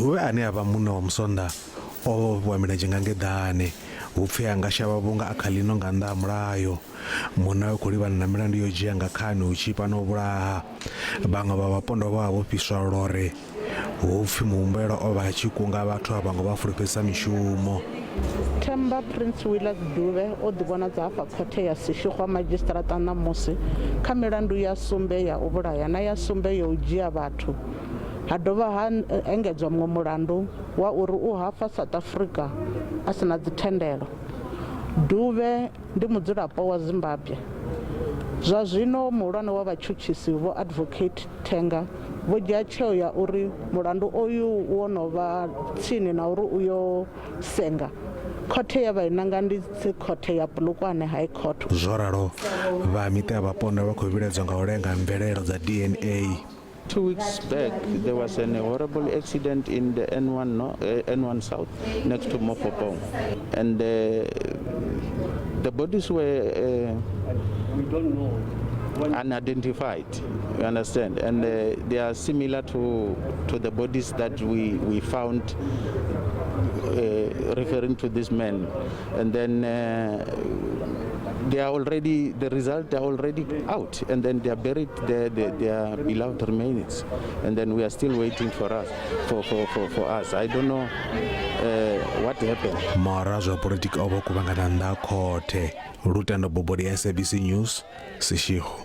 Dube ane ava munna wa musonda o vhofhiwa milenzhe nga ngeḓane hupfi anga shavha vhunga a kha ḽino nga nnḓa ha mulayo. Munna we khou livhana na milandu yo dzhia nga khani hu tshipha no vhulaha. Vhaṅwe vha vhapondo vha vho fhiswa lore hupfi muhumbelo o vha a tshi kunga vhathu a vhaṅwe vha fulufhedzisa mishumo. Prince Dube o ḓivhonadza hafha khothe ya Seshego Magistrata ṋamusi kha milandu ya sumbe ya u vhulaya na ya sumbe ya u dzhia vhathu. Ha dovha ha engedzwa muṅwe mulandu wa uri u hafa South Africa a sina dzithendelo. Dube ndi mudzulapo wa Zimbabwe. Zwa zwino muhulwane wa vhatshutshisi vho Advocate Tenga vho dzhia tsheo ya uri mulandu oyu wo no vha tsini na uri uyo senga. Khothe ya vhainanga ndi khothe ya Polokwane High Court. Zwo ralo vha miṱa ya vhapondo vha khou vhiledzwa nga u lenga mvelelo dza DNA. 2 weeks back, there was a horrible accident in the N1 South next to Mafhungo, and the bodies were we don't know, unidentified. You understand, and they are similar to the bodies that we found referring to this man, and then. The results are already out, and then they are buried their beloved remains, and then we are still waiting for us. I don't know what happened. Marazwa politiki ovo kuvangana nda khothe. Lutando Bobodi, SABC News, Seshego.